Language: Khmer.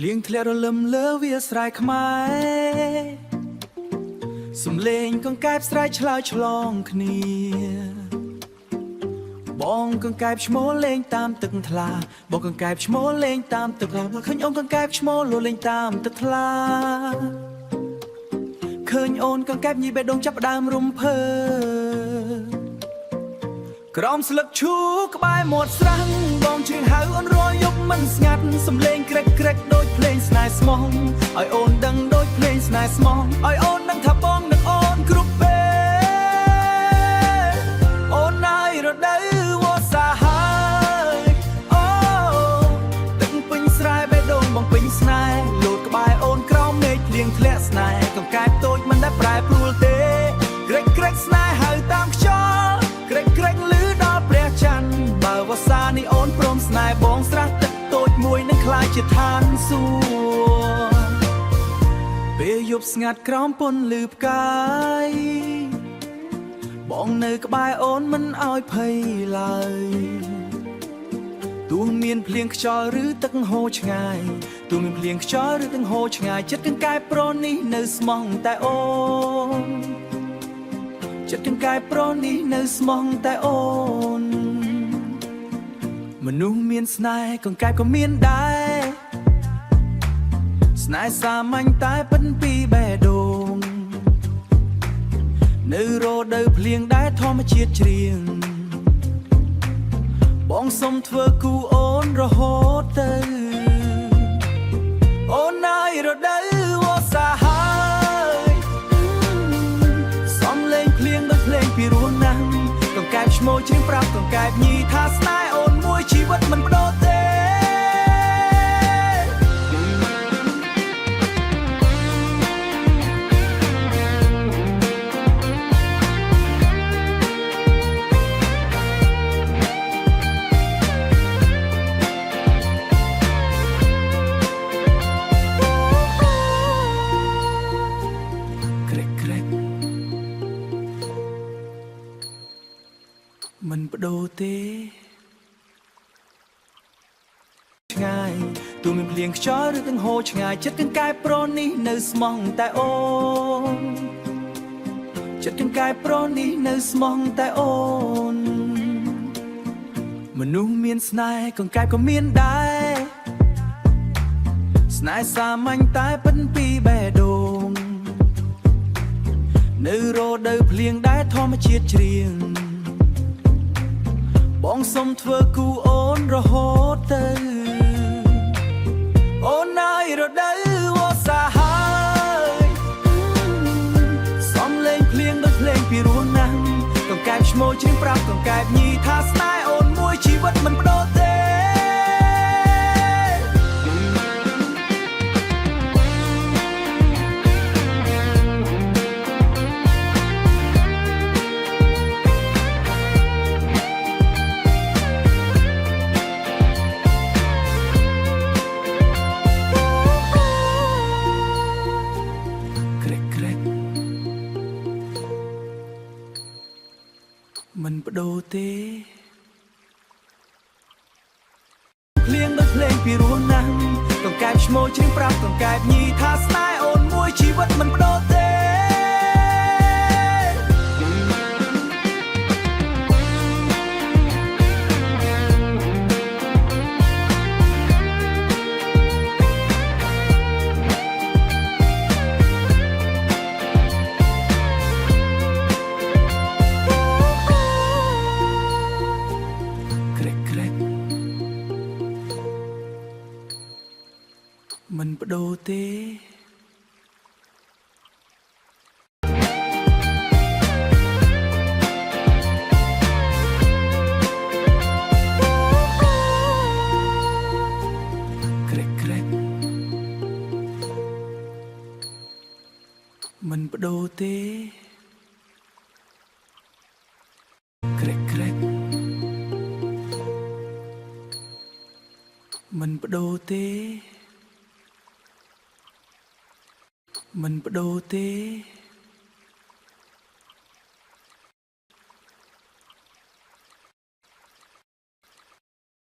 លៀងធ្លាក់រលឹមលើវាស្រែខ្មែរសំលេងកង្កែបស្រែឆ្លើយឆ្លងគ្នាបងកង្កែបឈ្មោះលេងតាមទឹកថ្លាបងកង្កែបឈ្មោះលេងតាមទឹកថ្លាឃើញអូនកង្កែបឈ្មោះលូលេងតាមទឹកថ្លាឃើញអូនកង្កែបញីបេះដូងចាប់ដើមរំភើក្រោមស្លឹកឈូក្បែរមាត់ស្រះបងជឿហៅអូនរាល់យប់មិនស្ងាត់សំលេងក្រែកក្រែកដូចភ្លេងស្នេហ៍ស្មោះឲ្យអូនដឹងដូចភ្លេងស្នេហ៍ស្មោះឲ្យអូនដឹងថាបងនឹងអូនគ្រប់ពេលអូនហើយរដូវវស្សាហើយអូទឹកពេញស្រែបេះដូងបងពេញស្នេហ៍លោតក្បែរអូនក្រោមមេឃភ្លៀងធ្លាក់ស្នេហ៍កង្កែបតូចមិនដែលប្រែប្រួលទេក្រែកក្រែកស្នេហ៍ហៅតាមខ្យល់ក្រែកក្រែកលឺដល់ព្រះច័ន្ទបើវស្សានេះអូនព្រមស្នេហ៍បងស្រះទឹកតូចមួយនឹងក្លាយជាឋានសួគ៌ពេលយប់ស្ងាត់ក្រោមពន្លឺផ្កាយបងនៅក្បែរអូនមិនឲ្យភ័យឡើយទោះមានភ្លៀងខ្យល់ឬទឹកហូរឆ្ងាយទោះមានភ្លៀងខ្យល់ឬទឹកហូរឆ្ងាយចិត្តកង្កែបប្រនេះនៅស្មោះតែអូនចិត្តកង្កែបប្រនេះនៅស្មោះតែអូនមនុស្សមានស្នេហ៍កង្កែបក៏មានដែរស្នេហ៍សាមញ្ញតែពិនពីបេះដូងនៅរដូវភ្លៀងដែលធម្មជាតិច្រៀងបងសុំធ្វើគូអូនរហូតទៅអូនហើយរដូវវស្សាហើយសំលេងភ្លៀងដូចភ្លេងពីរោះណាស់កង្កែបឈ្មោះច្រៀងប្រាប់កង្កែបញីថាស្នេហ៍អូនមួយជីវិតមិនបដូរទេមិនបដូរទេឆ្ងាយទោះមានភ្លៀងខ្យល់ឬទាំងហូរឆ្ងាយចិត្តកង្កែបប្រនេះនៅស្មោះតែអូនចិត្តកង្កែបប្រនេះនៅស្មោះតែអូនមនុស្សមានស្នេហ៍កង្កែបក៏មានដែរស្នេហ៍សាមញ្ញតែពិនពីបេះដូងនៅរដូវភ្លៀងដែលធម្មជាតិច្រៀងបងសុំធ្វើគូអូនរហូតទៅអូនហើយរដូវវស្សាហើយសំលេងភ្លៀងដូចភ្លេងពីរោះណាស់កង្កែបឈ្មោះច្រៀងប្រាប់កង្កែបញីថាស្នេហ៍អូនមួយជីវិតមិនបដូរទេមិនបដូរទេភ្លៀងដូចភ្លេងពីរោះណាស់កង្កែបឈ្មោះច្រៀងប្រាប់កង្កែបញីថាស្នេហ៍អូនមួយជីវិតមិនបដូរទេមិនបដូរទេក្រែកក្រែកមិនបដូរទេក្រែកក្រែកមិនបដូរទេមិនបដូរទេ